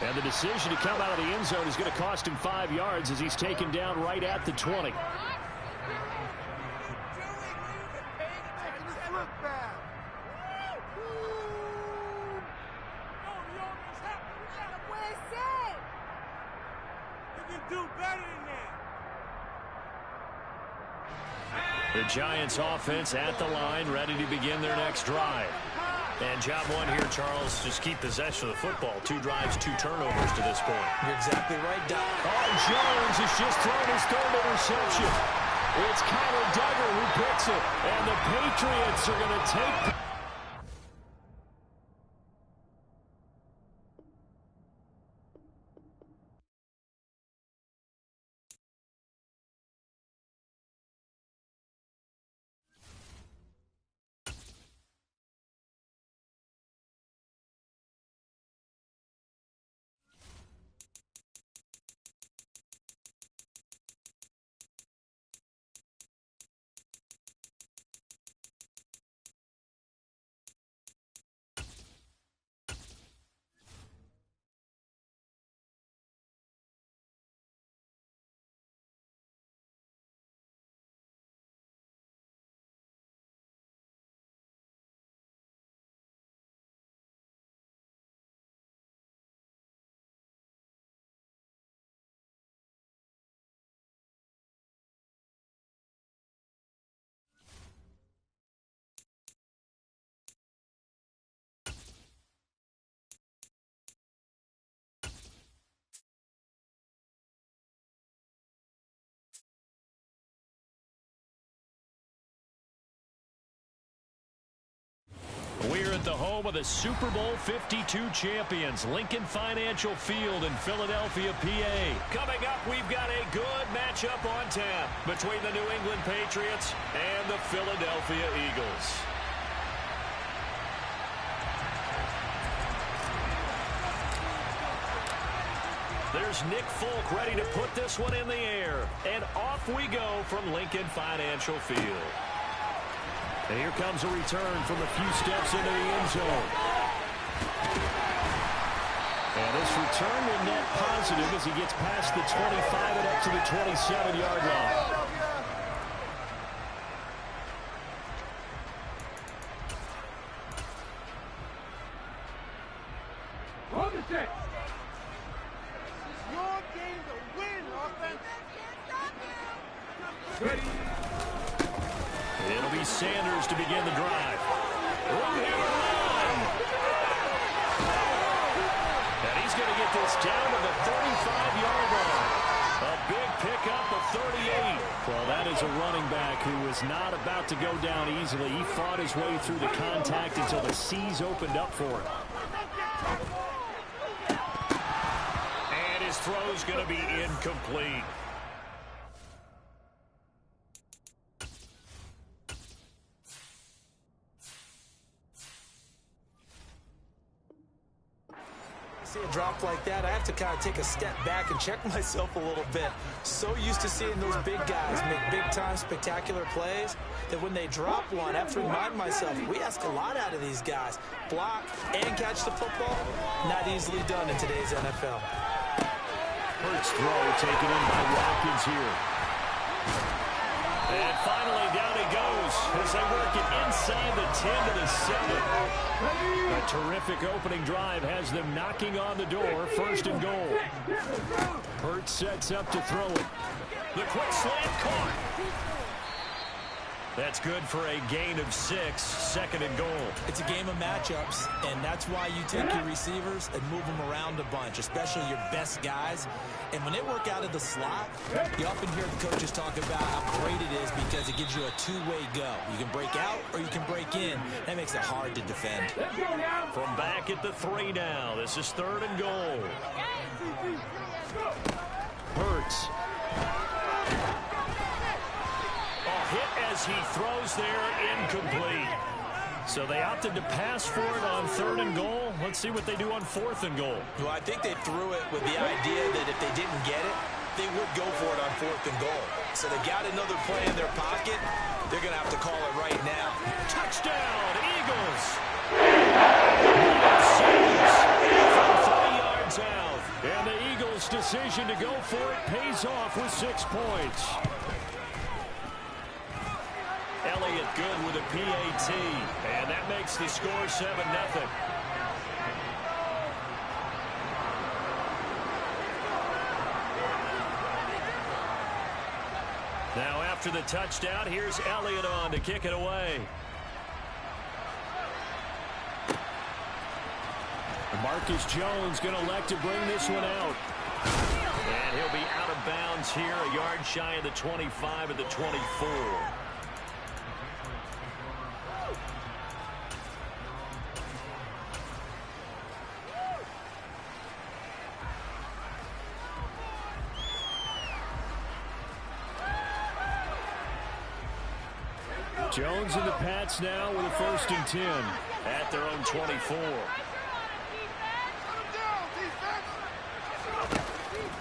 And the decision to come out of the end zone is going to cost him 5 yards as he's taken down right at the 20. The Giants offense at the line, ready to begin their next drive. And job one here, Charles, just keep possession of the football. 2 drives, 2 turnovers to this point. You're exactly right, Doc. Oh, Jones has just thrown his 3rd interception. It's Kyler Duggar who picks it. And the Patriots are going to take... We're at the home of the Super Bowl 52 champions, Lincoln Financial Field in Philadelphia, PA. Coming up, we've got a good matchup on tap between the New England Patriots and the Philadelphia Eagles. There's Nick Folk ready to put this one in the air. And off we go from Lincoln Financial Field. And here comes a return from a few steps into the end zone. And this return will net positive as he gets past the 25 and up to the 27-yard line. It'll be Sanders to begin the drive. And he's going to get this down to the 35-yard line. A big pickup of 38. Well, that is a running back who is not about to go down easily. He fought his way through the contact until the C's opened up for him. And his throw's going to be incomplete. See a drop like that, I have to kind of take a step back and check myself a little bit. So used to seeing those big guys make big-time spectacular plays that when they drop one, I have to remind myself, we ask a lot out of these guys. Block and catch the football, not easily done in today's NFL. Hurts throw taken in by Watkins here. And finally down he goes as they work it inside the 10 to the 7. A terrific opening drive has them knocking on the door. 1st and goal. Hurts sets up to throw it. The quick slant caught. That's good for a gain of 6. 2nd and goal. It's a game of matchups, and that's why you take your receivers and move them around a bunch, especially your best guys. And when they work out of the slot, you often hear the coaches talk about how great it is because it gives you a two-way go. You can break out or you can break in. That makes it hard to defend. From back at the 3 now, this is 3rd and goal. Hurts. Hit as he throws there, incomplete. So they opted to pass for it on 3rd and goal. Let's see what they do on 4th and goal. Well, I think they threw it with the idea that if they didn't get it, they would go for it on 4th and goal. So they got another play in their pocket. They're going to have to call it right now. Touchdown, Eagles! Sanders from 30 yards out. coach's decision to go for it pays off with 6 points. Elliott good with a PAT, and that makes the score 7-0. Now after the touchdown, here's Elliott on to kick it away. Marcus Jones going to elect to bring this one out. And he'll be out of bounds here, a yard shy of the 25 at the 24. Jones and the Pats now with a 1st and 10 at their own 24.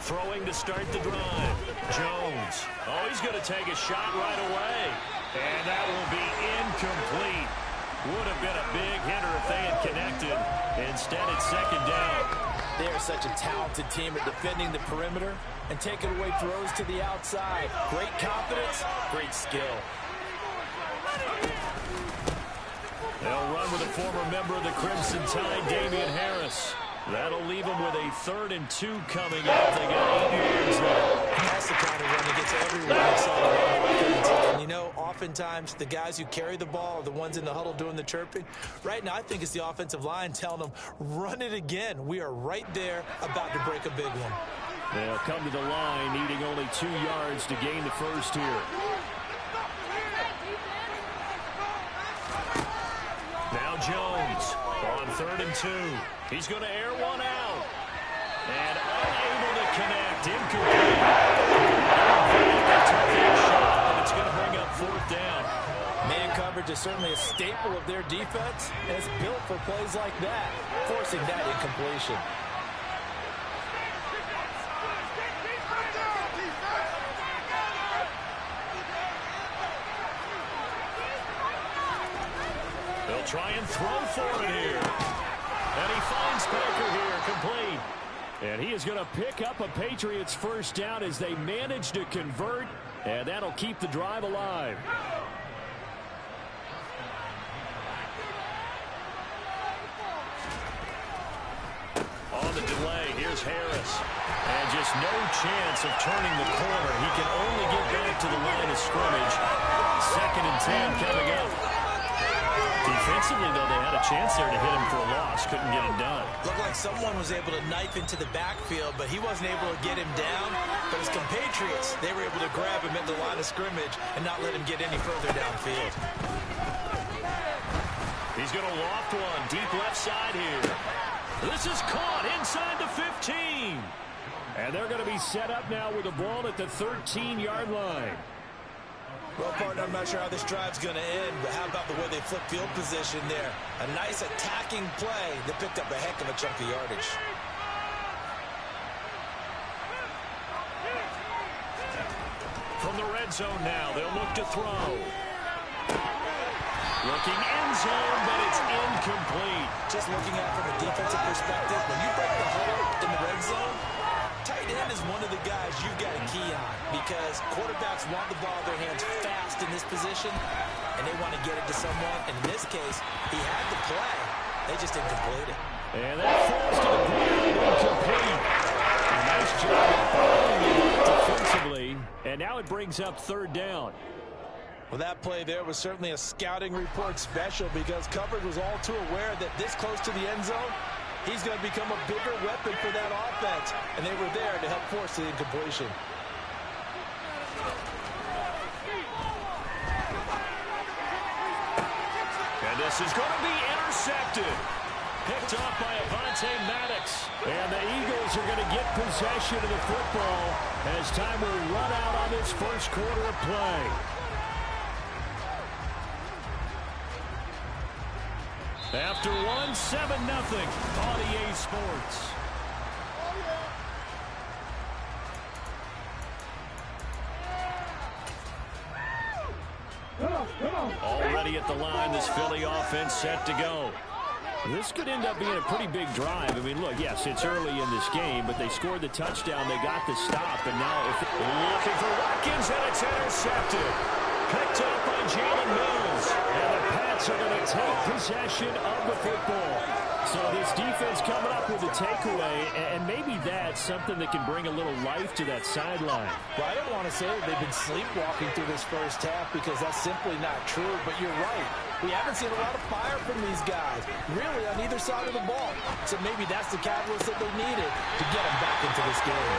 Throwing to start the drive. Jones. Oh, he's going to take a shot right away. And that will be incomplete. Would have been a big hitter if they had connected. Instead, it's 2nd down. They are such a talented team at defending the perimeter and taking away throws to the outside. Great confidence, great skill. They'll run with a former member of the Crimson Tide, Damian Harris. That'll leave them with a 3rd and 2 coming up. They got 8 yards there. That's the kind of run that gets everyone excited. And you know, oftentimes the guys who carry the ball are the ones in the huddle doing the chirping. Right now, I think it's the offensive line telling them, run it again. We are right there about to break a big one. They'll come to the line, needing only 2 yards to gain the first here. Now Jones on 3rd and 2. He's going to air one out. And unable to connect. Incomplete. Shot, and it's going to bring up 4th down. Man coverage is certainly a staple of their defense, and it's built for plays like that, forcing that incompletion. They'll try and throw for it here. And he finds Baker here, complete. And he is going to pick up a Patriots 1st down as they manage to convert, and that'll keep the drive alive. On the delay, here's Harris. And just no chance of turning the corner. He can only get back to the line of scrimmage. 2nd and 10 coming up. Defensively, though, they had a chance there to hit him for a loss. Couldn't get it done. Looked like someone was able to knife into the backfield, but he wasn't able to get him down. But his compatriots, they were able to grab him at the line of scrimmage and not let him get any further downfield. He's going to loft one deep left side here. This is caught inside the 15. And they're going to be set up now with the ball at the 13-yard line. Well, partner, I'm not sure how this drive's going to end, but how about the way they flip field position there? A nice attacking play that picked up a heck of a chunk of yardage. From the red zone now, they'll look to throw. Looking end zone, but it's incomplete. Just looking at it from a defensive perspective, when you break the huddle in the red zone, tight end is one of the guys you've got to key on because quarterbacks want the ball in their hands fast in this position, and they want to get it to someone. And in this case, he had the play. They just didn't complete it. And that falls to the ground incomplete. A nice job of following it defensively, and now it brings up 3rd down. Well, that play there was certainly a scouting report special because coverage was all too aware that this close to the end zone, he's going to become a bigger weapon for that offense, and they were there to help force the incompletion. And this is going to be intercepted. Picked off by Avonte Maddox. And the Eagles are going to get possession of the football as time will run out on this 1st quarter of play. After 1, 7-0 on EA Sports. Already at the line, this Philly offense set to go. This could end up being a pretty big drive. I mean, look, yes, it's early in this game, but they scored the touchdown. They got the stop, and now looking for Watkins, and it's intercepted. Picked up by Jalen Mills, and the Pats are going to take possession of the football. So this defense coming up with a takeaway, and maybe that's something that can bring a little life to that sideline. Well, I don't want to say that they've been sleepwalking through this first half because that's simply not true, but you're right. We haven't seen a lot of fire from these guys, really, on either side of the ball. So maybe that's the catalyst that they needed to get them back into this game.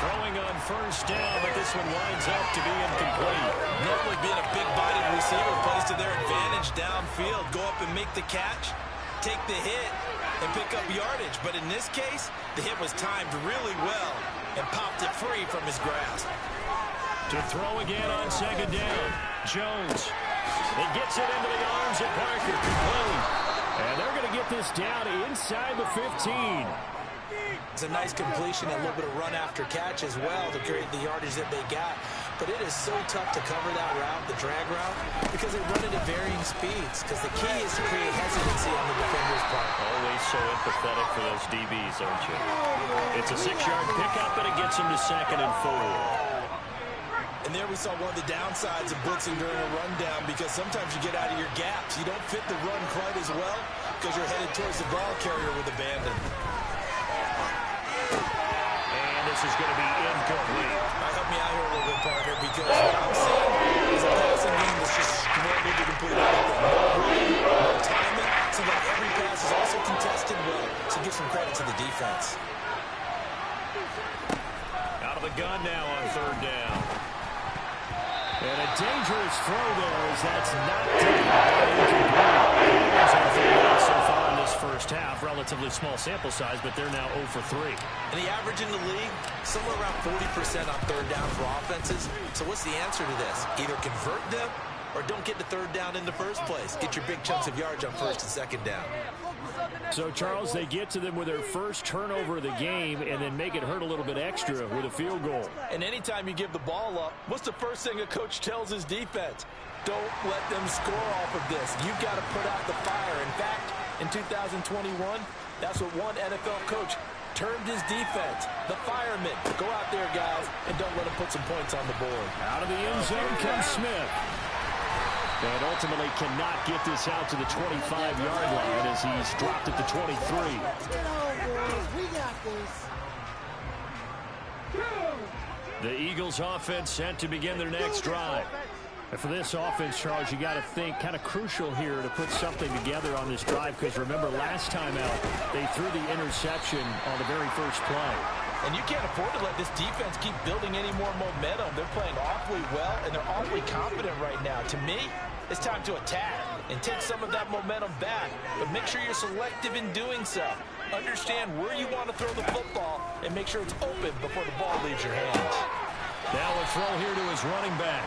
Throwing on first down, but this one winds up to be incomplete. Normally being a big-bodied receiver plays to their advantage downfield. Go up and make the catch, take the hit, and pick up yardage. But in this case, the hit was timed really well and popped it free from his grasp. To throw again on second down. Jones. It gets it into the arms of Parker. Complete. And they're going to get this down inside the 15. It's a nice completion, a little bit of run after catch as well to create the yardage that they got. But it is so tough to cover that route, the drag route, because they run it at varying speeds. Because the key is to create hesitancy on the defender's part. Always so empathetic for those DBs, aren't you? It's a 6-yard pickup, and it gets them to 2nd and 4. And there we saw one of the downsides of blitzing during a rundown, because sometimes you get out of your gaps. You don't fit the run quite as well because you're headed towards the ball carrier with abandon. And this is going to be incomplete. Help me out here a little bit, partner, because what I'm seeing is a passing game that's just scrambled to complete everything. No running, no timing. Seems like every pass is also contested well, so give some credit to the defense. Out of the gun now on 3rd down. And a dangerous throw there as that's knocked down. Eagles on 3rd down so far in this first half. Relatively small sample size, but they're now 0 for 3. And the average in the league, somewhere around 40% on 3rd down for offenses. So what's the answer to this? Either convert them or don't get the 3rd down in the first place. Get your big chunks of yards on 1st and 2nd down. So, Charles, they get to them with their first turnover of the game and then make it hurt a little bit extra with a field goal. And anytime you give the ball up, what's the first thing a coach tells his defense? Don't let them score off of this. You've got to put out the fire. In fact, in 2021, that's what one NFL coach termed his defense, the firemen. Go out there, guys, and don't let them put some points on the board. Out of the end zone comes Smith. And ultimately cannot get this out to the 25-yard line as he's dropped at the 23. The Eagles offense set to begin their next drive. And for this offense, Charles, you got to think kind of crucial here to put something together on this drive, because remember last time out they threw the interception on the very first play. And you can't afford to let this defense keep building any more momentum. They're playing awfully well, and they're awfully confident right now. To me, it's time to attack and take some of that momentum back. But make sure you're selective in doing so. Understand where you want to throw the football and make sure it's open before the ball leaves your hands. Now a throw here to his running back.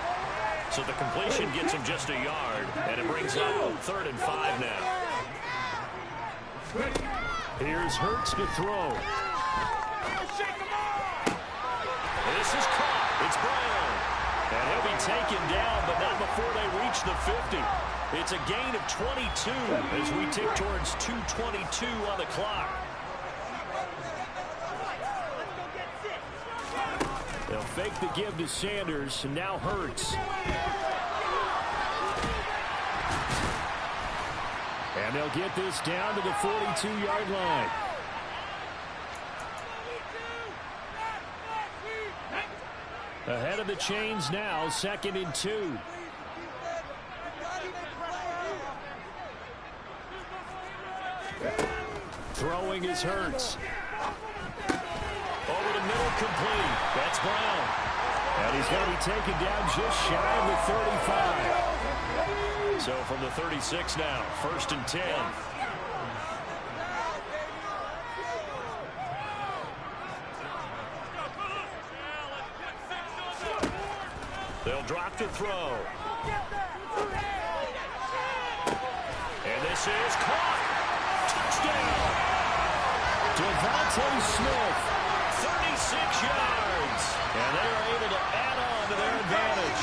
So the completion gets him just a yard, and it brings up 3rd and 5 now. Here's Hurts to throw. This is caught. It's Brown. And he'll be taken down, but not before they reach the 50. It's a gain of 22 as we tick towards 2:22 on the clock. They'll fake the give to Sanders, and now Hurts. And they'll get this down to the 42-yard line. Ahead of the chains now, 2nd and 2. Throwing is Hurts. Over the middle, complete. That's Brown. And he's going to be taken down just shy of the 35. So from the 36 now, 1st and 10. They'll drop to throw. And this is caught. Touchdown. Devontae Smith, 36 yards. And they are able to add on to their advantage.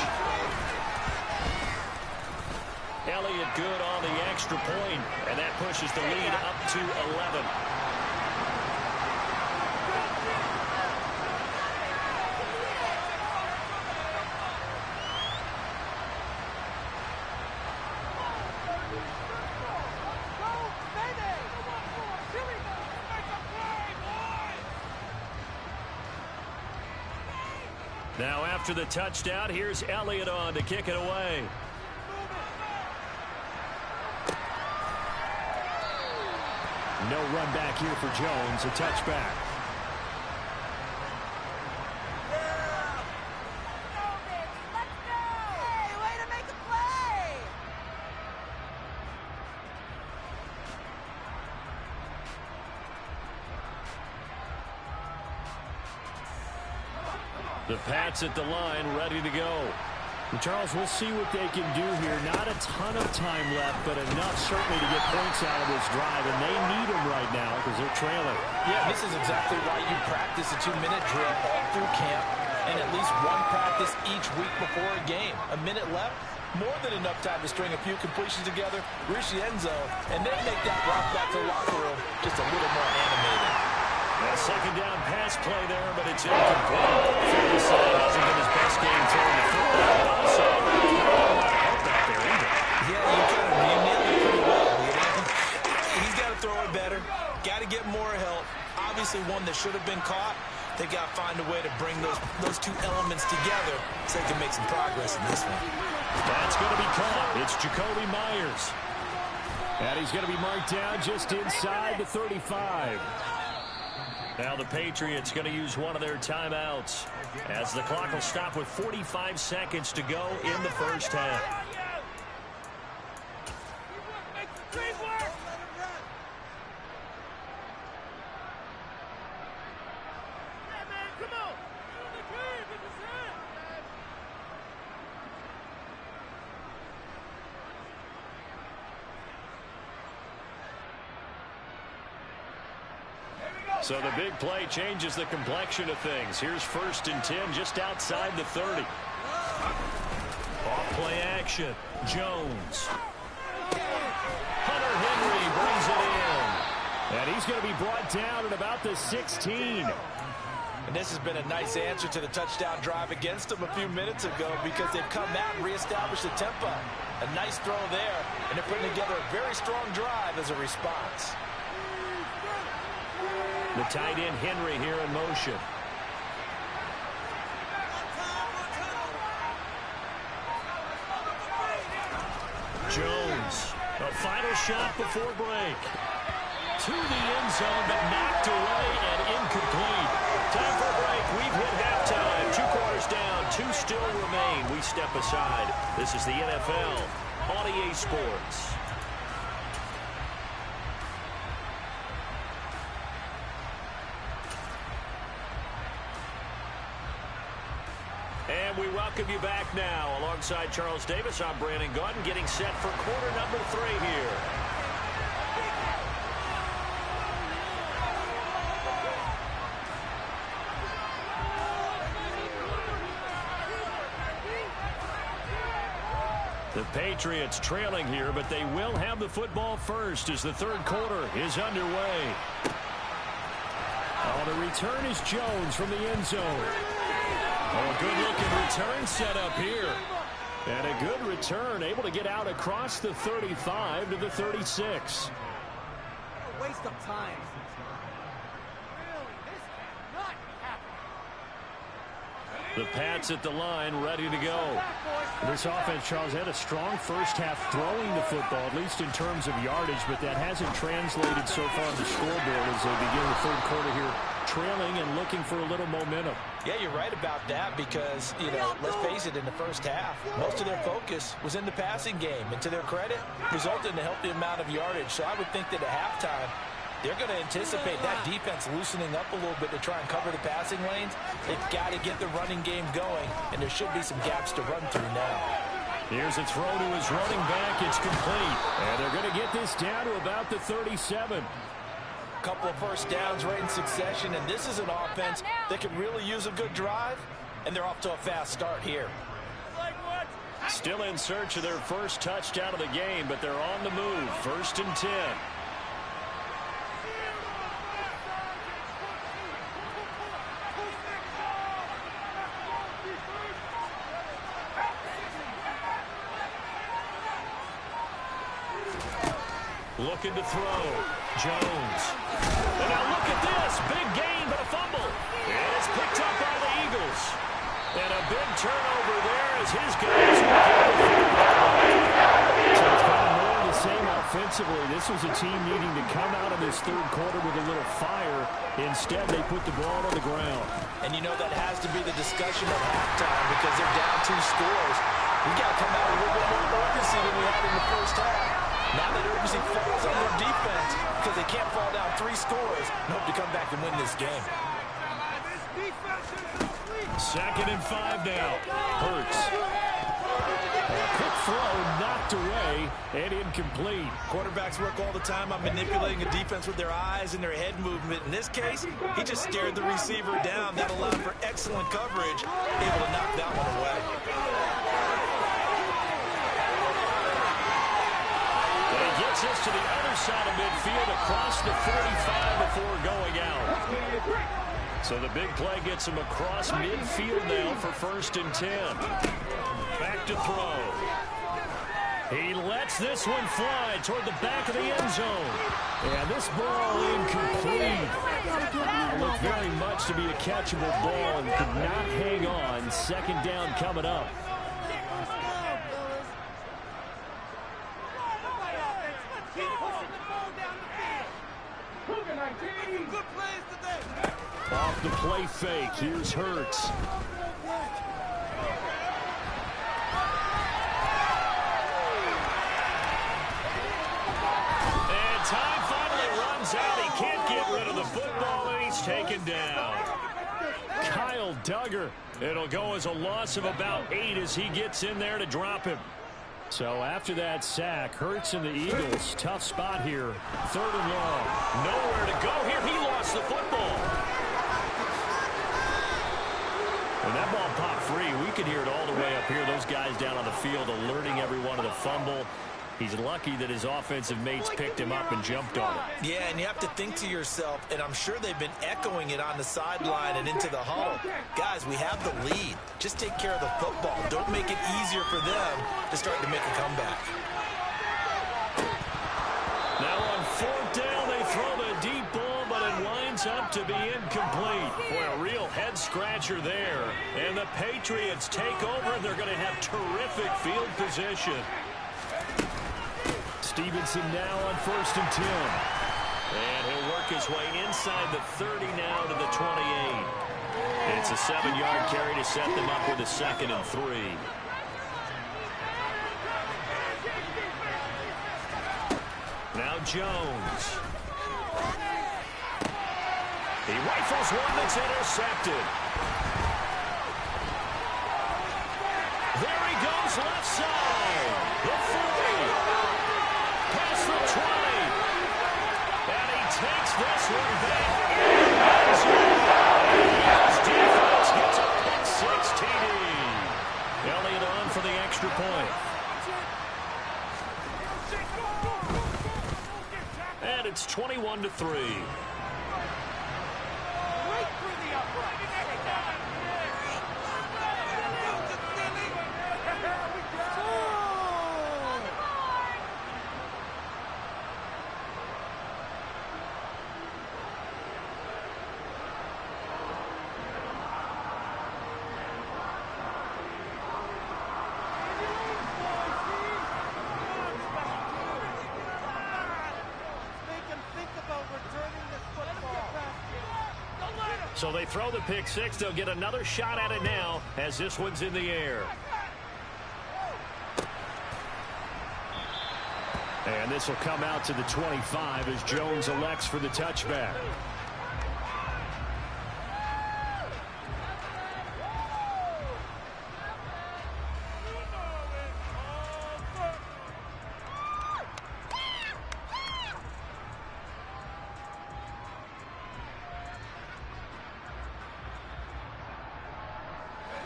Elliott good on the extra point, and that pushes the lead up to 11. Now after the touchdown, here's Elliott on to kick it away. No run back here for Jones, a touchback. The Pats at the line, ready to go. And Charles, we'll see what they can do here. Not a ton of time left, but enough certainly to get points out of this drive, and they need them right now because they're trailing. Yeah, this is exactly why you practice a 2-minute drill all through camp and at least one practice each week before a game. A minute left, more than enough time to string a few completions together, reach the end zone, and then make that walk back to the locker room just a little more animated. A second down pass play there, but it's incomplete. Phillips hasn't been his best game throwing the football, but also not help out there either. Yeah, you nailed it pretty well. He's got to throw it better, got to get more help. Obviously one that should have been caught. They got to find a way to bring those two elements together so they can make some progress in this one. That's going to be caught. It's Jacoby Myers. And he's going to be marked down just inside the 35. Now the Patriots going to use one of their timeouts as the clock will stop with 45 seconds to go in the first half. So the big play changes the complexion of things. Here's 1st and 10 just outside the 30. Off play action. Jones. Hunter Henry brings it in. And he's going to be brought down at about the 16. And this has been a nice answer to the touchdown drive against them a few minutes ago because they've come out and reestablished the tempo. A nice throw there, and they're putting together a very strong drive as a response. The tight end Henry here in motion. Jones, a final shot before break. To the end zone, but knocked away and incomplete. Time for a break. We've hit halftime. 2 quarters down, 2 still remain. We step aside. This is the NFL on EA Sports. And we welcome you back now. Alongside Charles Davis, I'm Brandon Gaudin, getting set for quarter number 3 here. The Patriots trailing here, but they will have the football first as the 3rd quarter is underway. Oh, the return is Jones from the end zone. Oh, a good-looking return set up here. And a good return, able to get out across the 35 to the 36. A waste of time. The Pats at the line, ready to go. This offense, Charles, had a strong first half throwing the football, at least in terms of yardage, but that hasn't translated so far on the scoreboard as they begin the 3rd quarter here, trailing and looking for a little momentum. Yeah, you're right about that because, let's face it, in the first half, most of their focus was in the passing game. And to their credit, resulted in a healthy amount of yardage. So I would think that at halftime, they're going to anticipate that defense loosening up a little bit to try and cover the passing lanes. They've got to get the running game going, and there should be some gaps to run through now. Here's a throw to his running back. It's complete. And they're going to get this down to about the 37. A couple of first downs right in succession, and this is an offense that could really use a good drive, and they're off to a fast start here. Still in search of their first touchdown of the game, but they're on the move. 1st and 10. Looking to throw. Jones. And now look at this. Big gain, but a fumble. And it's picked up by the Eagles. And a big turnover there as his guys will get the football. So it's kind of more of the same offensively. This was a team needing to come out of this third quarter with a little fire. Instead, they put the ball on the ground. And you know that has to be the discussion at halftime because they're down 2 scores. We got to come out with a little bit more urgency than we had in the first half. Now that urgency falls on their defense because they can't fall down 3 scores and hope to come back and win this game. 2nd and 5 now. Hurts. Quick throw knocked away and incomplete. Quarterbacks work all the time on manipulating a defense with their eyes and their head movement. In this case, he just stared the receiver down. That allowed for excellent coverage, able to knock that one away. He gets us to the other side of midfield across the 45 before going out. So the big play gets him across midfield now for 1st and 10. Back to throw. He lets this one fly toward the back of the end zone. And this ball incomplete. Looked very much to be a catchable ball and could not hang on. 2nd down coming up. Off the play fake. Here's Hurts. And time finally runs out. He can't get rid of the football, and he's taken down. Kyle Duggar. It'll go as a loss of about 8 as he gets in there to drop him. So after that sack, Hurts and the Eagles, tough spot here. 3rd and long. Nowhere to go here. He lost the football. And that ball popped free. We could hear it all the way up here. Those guys down on the field alerting everyone of the fumble. He's lucky that his offensive mates picked him up and jumped on it. Yeah, and you have to think to yourself, and I'm sure they've been echoing it on the sideline and into the huddle. Guys, we have the lead. Just take care of the football. Don't make it easier for them to start to make a comeback. Now on 4th down, they throw the deep ball, but it winds up to be incomplete. Boy, a real head-scratcher there. And the Patriots take over, and they're going to have terrific field position. Stevenson now on 1st and 10. And he'll work his way inside the 30 now to the 28. It's a 7-yard carry to set them up with a 2nd and 3. Now Jones. He rifles one that's intercepted. There he goes left side. The 40. Past the 20. And he takes this one back in the end zone. His defense gets a pick-6 TD. Elliott on for the extra point. And it's 21-3. So they throw the pick-6. They'll get another shot at it now as this one's in the air. And this will come out to the 25 as Jones elects for the touchback.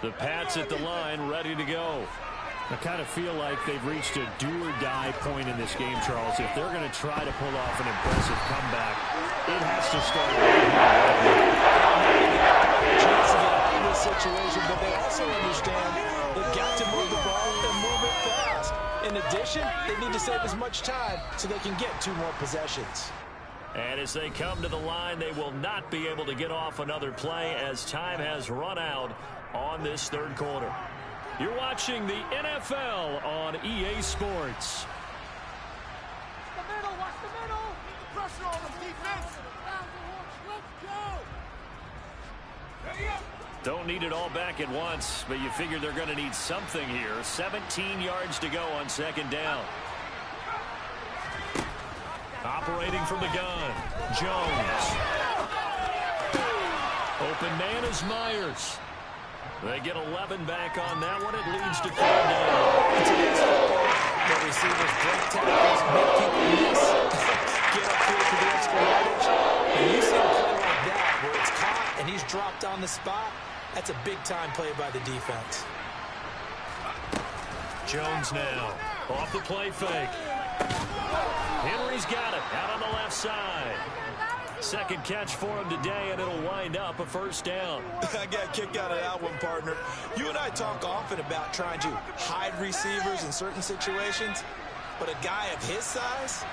The Pats at the line, ready to go. I kind of feel like they've reached a do-or-die point in this game, Charles. If they're going to try to pull off an impressive comeback, it has to start right here. Chance to get out of this situation, but they also understand they've got to move the ball and move it fast. In addition, they need to save as much time so they can get 2 more possessions. And as they come to the line, they will not be able to get off another play as time has run out on this third quarter. You're watching the NFL on EA Sports. The middle, watch the middle. Pressure on them, defense. Let's go. Don't need it all back at once, but you figure they're going to need something here. 17 yards to go on second down. Operating from the gun, Jones. Open man is Myers. They get 11 back on that one. It leads to 3rd down. Today's football, the receivers break tackles, make people miss, get upfield for the extra yardage. And you see a play like that where it's caught and he's dropped on the spot, that's a big-time play by the defense. Jones now off the play fake. Henry's got it out on the left side. Second catch for him today, and it'll wind up a 1st down. I got a kick out of that one, partner. You and I talk often about trying to hide receivers in certain situations, but a guy of his size,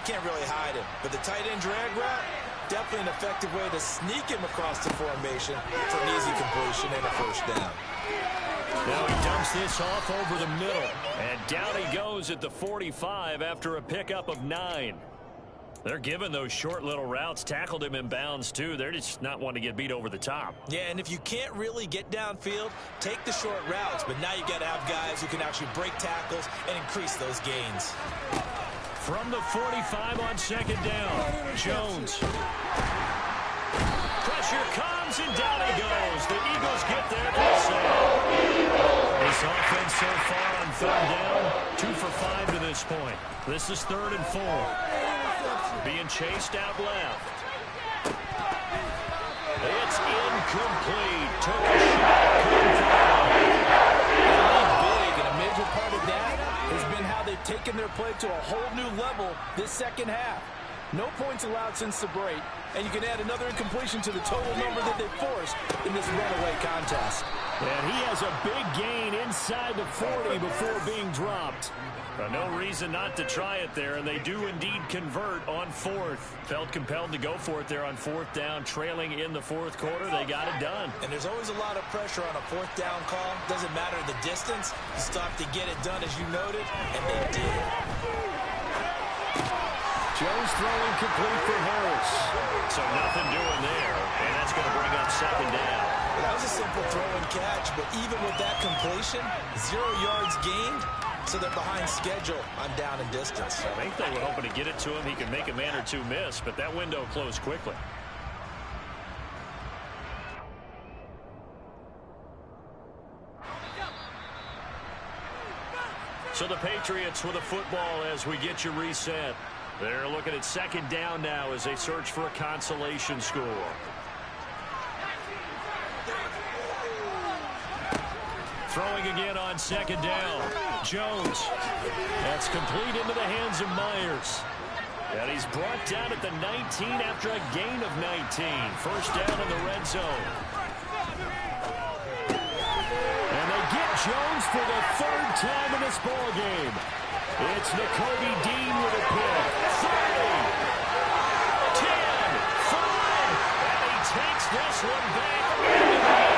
can't really hide him. But the tight end drag route, definitely an effective way to sneak him across the formation for an easy completion and a 1st down. Now he dumps this off over the middle, and down he goes at the 45 after a pickup of 9. They're giving those short little routes, tackled him in bounds too. They're just not wanting to get beat over the top. Yeah, and if you can't really get downfield, take the short routes, but now you got to have guys who can actually break tackles and increase those gains. From the 45 on second down, Jones. Pressure comes, and down he goes. The Eagles get there for a sack. This offense so far on 3rd down, 2 for 5 to this point. This is 3rd and 4. Being chased out left. It's incomplete. Took a shot. Couldn't throw. Big, and a major part of that has been how they've taken their play to a whole new level this second half. No points allowed since the break, and you can add another incompletion to the total number that they forced in this runaway contest. And he has a big gain inside the 40 before being dropped. No reason not to try it there, and they do indeed convert on 4th. Felt compelled to go for it there on 4th down, trailing in the 4th quarter. They got it done. And there's always a lot of pressure on a 4th down call. Doesn't matter the distance. You still have to get it done, as you noted, and they did. Jones throwing complete for Harris. So nothing doing there, and that's going to bring up 2nd down. That was a simple throw and catch, but even with that completion, 0 yards gained. So they're behind schedule on down and distance. I think they were hoping to get it to him. He could make a man or 2 miss, but that window closed quickly. So the Patriots with a football as we get you reset. They're looking at 2nd down now as they search for a consolation score. Throwing again on 2nd down. Jones. That's complete into the hands of Myers. And he's brought down at the 19 after a gain of 19. 1st down in the red zone. And they get Jones for the 3rd time in this ball game. It's Nakobe Dean with a pick. 30, 10, 5, and he takes this one back into the